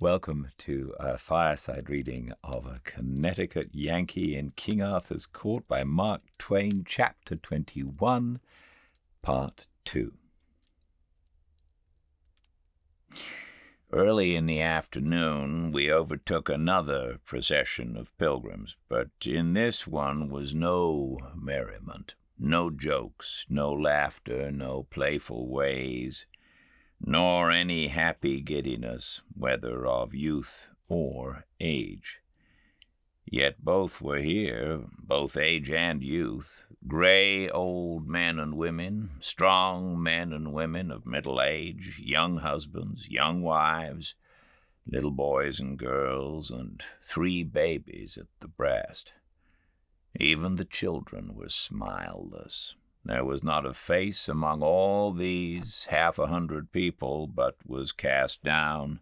Welcome to a fireside reading of A Connecticut Yankee in King Arthur's Court by Mark Twain, Chapter 21, Part 2. Early in the afternoon, we overtook another procession of pilgrims, but in this one was no merriment, no jokes, no laughter, no playful ways, nor any happy giddiness, whether of youth or age. Yet both were here, both age and youth, gray old men and women, strong men and women of middle age, young husbands, young wives, little boys and girls, and 3 babies at the breast. Even the children were smileless. There was not a face among all these 100 people but was cast down,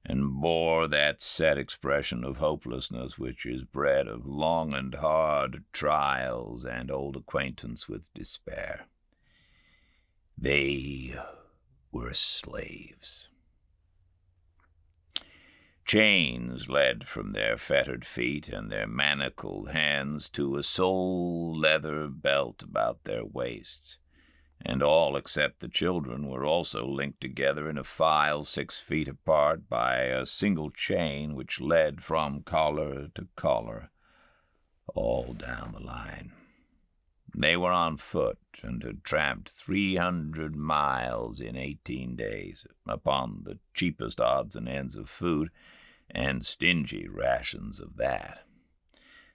and bore that set expression of hopelessness which is bred of long and hard trials and old acquaintance with despair. They were slaves. Chains led from their fettered feet and their manacled hands to a sole leather belt about their waists, and all except the children were also linked together in a file 6 feet apart by a single chain which led from collar to collar, all down the line. They were on foot and had tramped 300 miles in 18 days upon the cheapest odds and ends of food and stingy rations of that.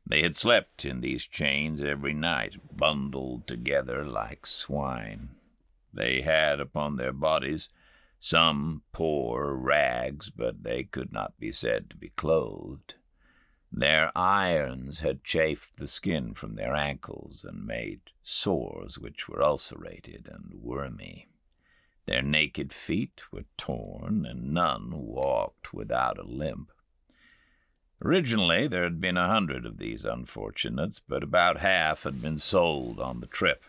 They had slept in these chains every night, bundled together like swine. They had upon their bodies some poor rags, but they could not be said to be clothed. Their irons had chafed the skin from their ankles and made sores which were ulcerated and wormy. Their naked feet were torn, and none walked without a limp. Originally, there had been 100 of these unfortunates, but about half had been sold on the trip.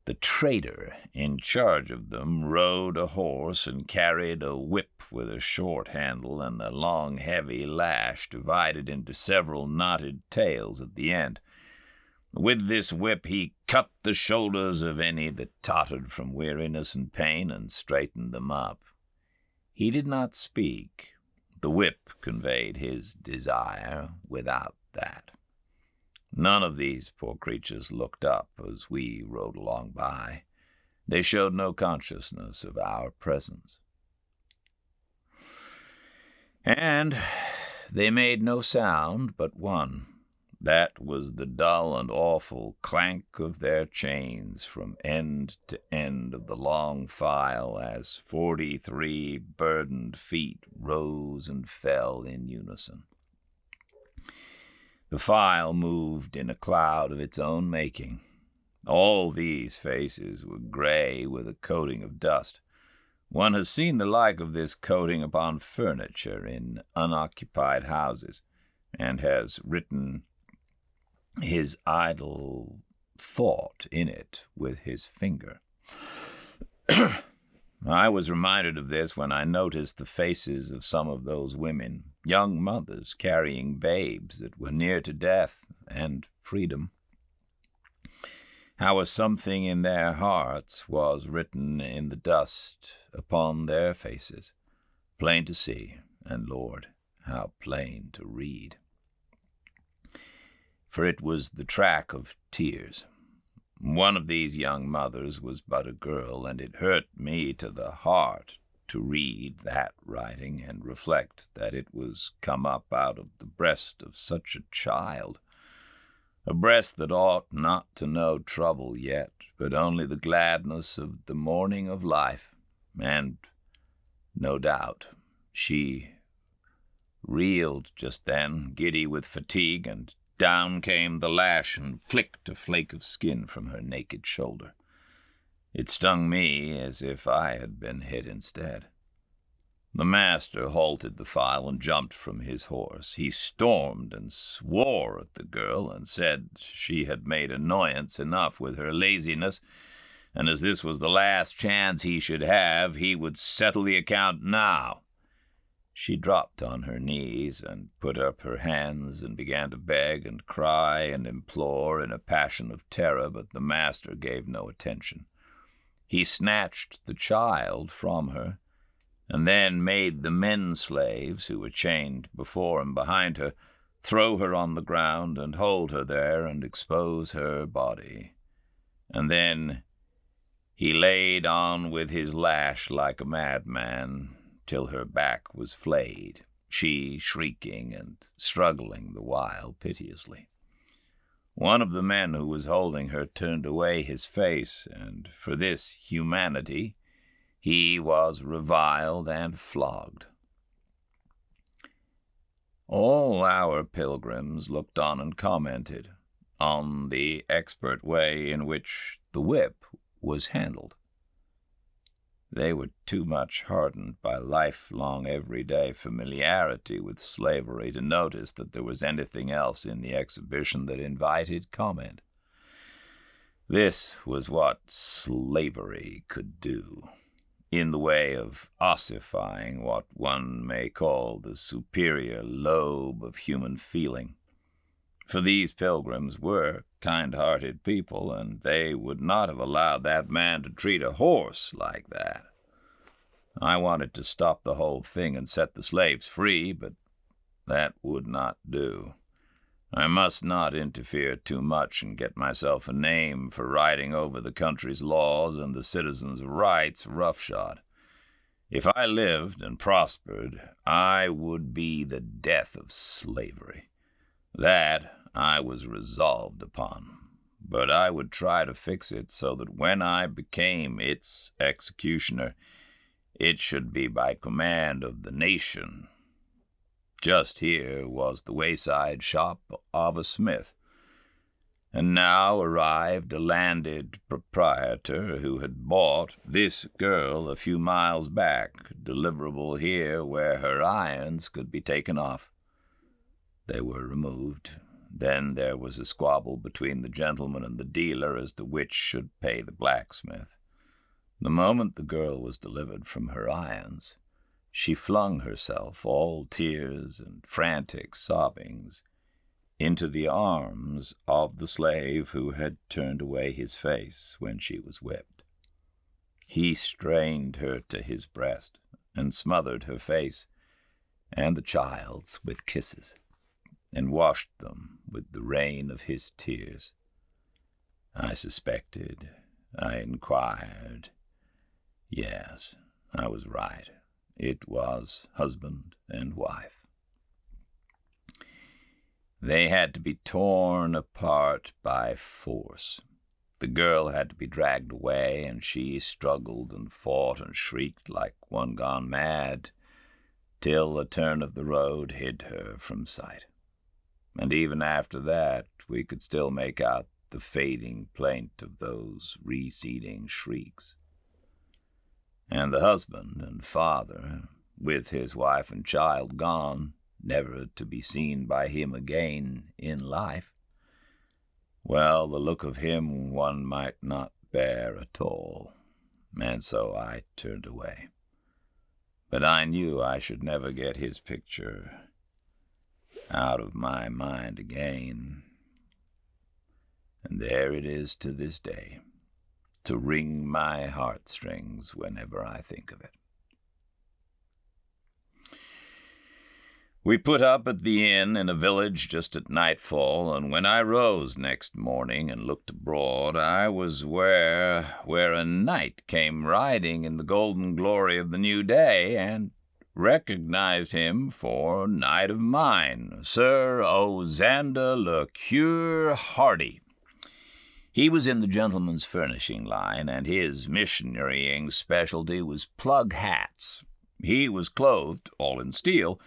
The trader in charge of them rode a horse and carried a whip with a short handle and a long, heavy lash divided into several knotted tails at the end. With this whip he cut the shoulders of any that tottered from weariness and pain and straightened them up. He did not speak. The whip conveyed his desire without that. None of these poor creatures looked up as we rode along by. They showed no consciousness of our presence. And they made no sound but one. That was the dull and awful clank of their chains from end to end of the long file as 43 burdened feet rose and fell in unison. The file moved in a cloud of its own making. All these faces were gray with a coating of dust. One has seen the like of this coating upon furniture in unoccupied houses, and has written his idle thought in it with his finger. I was reminded of this when I noticed the faces of some of those women, young mothers carrying babes that were near to death and freedom. How a something in their hearts was written in the dust upon their faces, plain to see, and, Lord, how plain to read. For it was the track of tears. One of these young mothers was but a girl, and it hurt me to the heart to read that writing and reflect that it was come up out of the breast of such a child, a breast that ought not to know trouble yet, but only the gladness of the morning of life. And, no doubt, she reeled just then, giddy with fatigue, and down came the lash and flicked a flake of skin from her naked shoulder. It stung me as if I had been hit instead. The master halted the file and jumped from his horse. He stormed and swore at the girl and said she had made annoyance enough with her laziness, and as this was the last chance he should have, he would settle the account now. She dropped on her knees and put up her hands and began to beg and cry and implore in a passion of terror, but the master gave no attention. He snatched the child from her, and then made the men slaves, who were chained before and behind her, throw her on the ground and hold her there and expose her body. And then he laid on with his lash like a madman till her back was flayed, she shrieking and struggling the while piteously. One of the men who was holding her turned away his face, and for this humanity he was reviled and flogged. All our pilgrims looked on and commented on the expert way in which the whip was handled. They were too much hardened by lifelong, everyday familiarity with slavery to notice that there was anything else in the exhibition that invited comment. This was what slavery could do, in the way of ossifying what one may call the superior lobe of human feeling. For these pilgrims were kind-hearted people, and they would not have allowed that man to treat a horse like that. I wanted to stop the whole thing and set the slaves free, but that would not do. I must not interfere too much and get myself a name for riding over the country's laws and the citizens' rights roughshod. If I lived and prospered, I would be the death of slavery. That I was resolved upon, but I would try to fix it so that when I became its executioner, it should be by command of the nation. Just here was the wayside shop of a smith, and now arrived a landed proprietor who had bought this girl a few miles back, deliverable here where her irons could be taken off. They were removed. Then there was a squabble between the gentleman and the dealer as to which should pay the blacksmith. The moment the girl was delivered from her irons, she flung herself, all tears and frantic sobbings, into the arms of the slave who had turned away his face when she was whipped. He strained her to his breast and smothered her face and the child's with kisses, and washed them with the rain of his tears. I suspected, I inquired. Yes, I was right. It was husband and wife. They had to be torn apart by force. The girl had to be dragged away, and she struggled and fought and shrieked like one gone mad, till a turn of the road hid her from sight. And even after that, we could still make out the fading plaint of those receding shrieks. And the husband and father, with his wife and child gone, never to be seen by him again in life, well, the look of him one might not bear at all, and so I turned away. But I knew I should never get his picture out of my mind again. And there it is to this day, to wring my heartstrings whenever I think of it. We put up at the inn in a village just at nightfall, and when I rose next morning and looked abroad, I was where a knight came riding in the golden glory of the new day, and recognized him for knight of mine, Sir Osander le Cure Hardy. He was in the gentleman's furnishing line, and his missionarying specialty was plug hats. He was clothed, all in steel,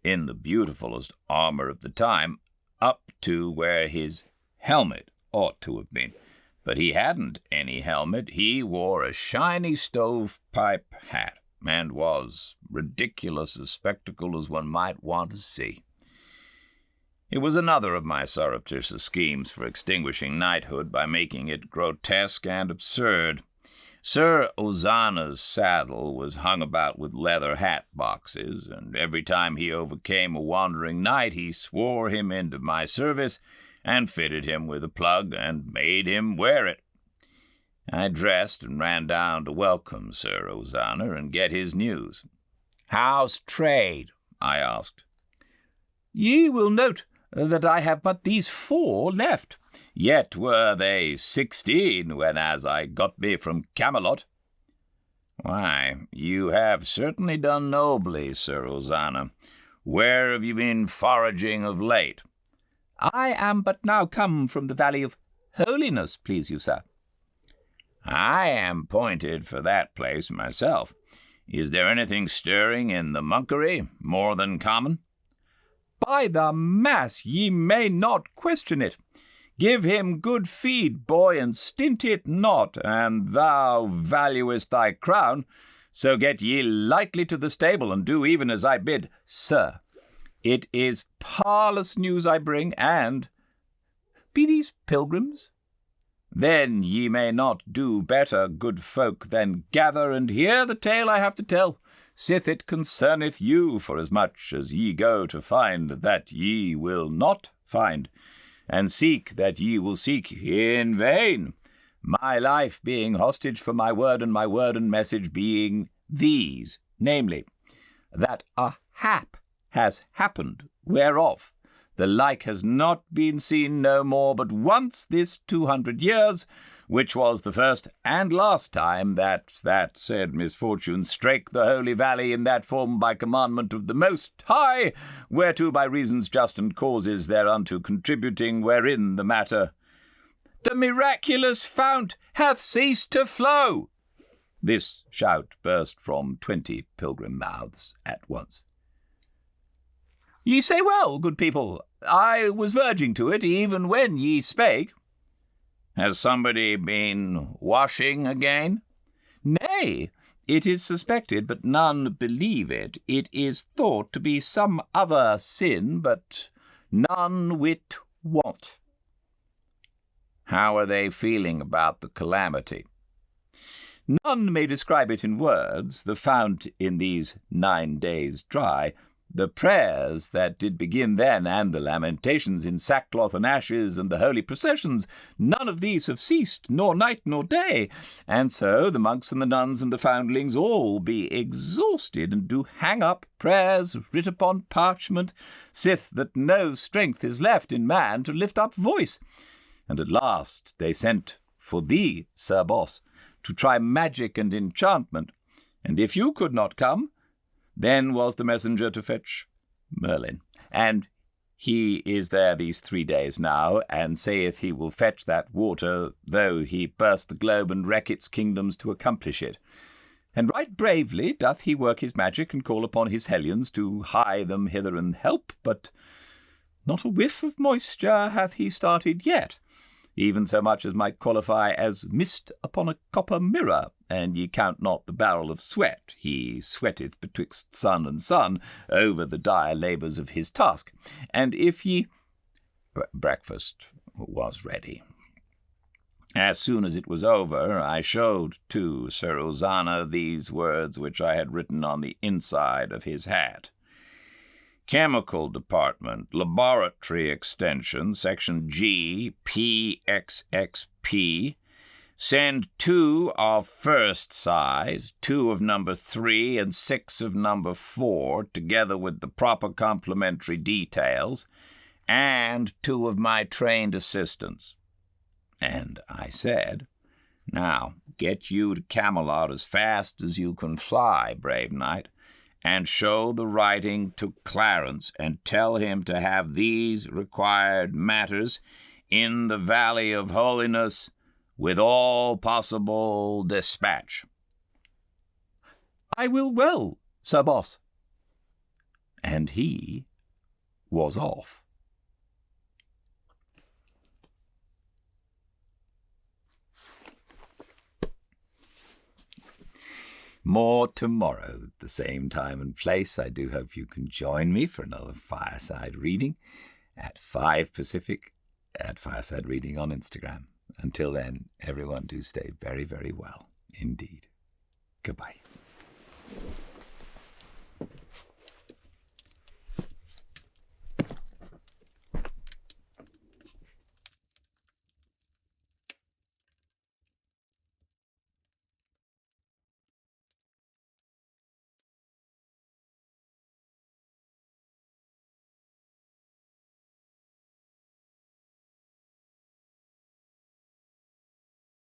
in the beautifulest armor of the time, up to where his helmet ought to have been. But he hadn't any helmet. He wore a shiny stovepipe hat, and was ridiculous a spectacle as one might want to see. It was another of my surreptitious schemes for extinguishing knighthood by making it grotesque and absurd. Sir Ozana's saddle was hung about with leather hat boxes, and every time he overcame a wandering knight, he swore him into my service and fitted him with a plug and made him wear it. I dressed and ran down to welcome Sir Ozana and get his news. "How's trade?" I asked. "Ye will note that I have but these 4 left. Yet were they 16 when as I got me from Camelot." "Why, you have certainly done nobly, Sir Ozana. Where have you been foraging of late?" "I am but now come from the Valley of Holiness, please you, sir." "I am pointed for that place myself. Is there anything stirring in the monkery, more than common?" "By the mass, ye may not question it. Give him good feed, boy, and stint it not, and thou valuest thy crown. So get ye lightly to the stable, and do even as I bid. Sir, it is parlous news I bring, and be these pilgrims? Then ye may not do better, good folk, than gather and hear the tale I have to tell, sith it concerneth you, forasmuch as ye go to find that ye will not find, and seek that ye will seek in vain, my life being hostage for my word and message being these, namely, that a hap has happened, whereof the like has not been seen no more but once this 200 years, which was the first and last time that said misfortune strake the holy valley in that form by commandment of the Most High, whereto by reasons just and causes thereunto contributing, wherein the matter, the miraculous fount hath ceased to flow." This shout burst from 20 pilgrim mouths at once. "Ye say well, good people. I was verging to it, even when ye spake." "Has somebody been washing again?" "Nay, it is suspected, but none believe it. It is thought to be some other sin, but none wit what." "How are they feeling about the calamity?" "None may describe it in words, the fount in these 9 days dry. The prayers that did begin then, and the lamentations in sackcloth and ashes, and the holy processions, none of these have ceased, nor night nor day. And so the monks and the nuns and the foundlings all be exhausted, and do hang up prayers writ upon parchment, sith that no strength is left in man to lift up voice. And at last they sent for thee, Sir Boss, to try magic and enchantment, and if you could not come, then was the messenger to fetch Merlin, and he is there these 3 days now, and saith he will fetch that water, though he burst the globe and wreck its kingdoms to accomplish it. And right bravely doth he work his magic and call upon his hellions to hie them hither and help, but not a whiff of moisture hath he started yet, even so much as might qualify as mist upon a copper mirror, and ye count not the barrel of sweat he sweateth betwixt sun and sun over the dire labours of his task. And if ye—" Breakfast was ready. As soon as it was over, I showed to Sir Ozana these words which I had written on the inside of his hat. Chemical Department, Laboratory Extension, Section G, PXXP. Send 2 of first size, 2 of number 3, and 6 of number 4, together with the proper complementary details, and 2 of my trained assistants. And I said, "Now, get you to Camelot as fast as you can fly, brave knight, and show the writing to Clarence, and tell him to have these required matters in the Valley of Holiness with all possible dispatch." "I will well, Sir Boss." And he was off. More tomorrow at the same time and place. I do hope you can join me for another Fireside Reading at 5 Pacific at Fireside Reading on Instagram. Until then, everyone do stay very, very well. Indeed. Goodbye.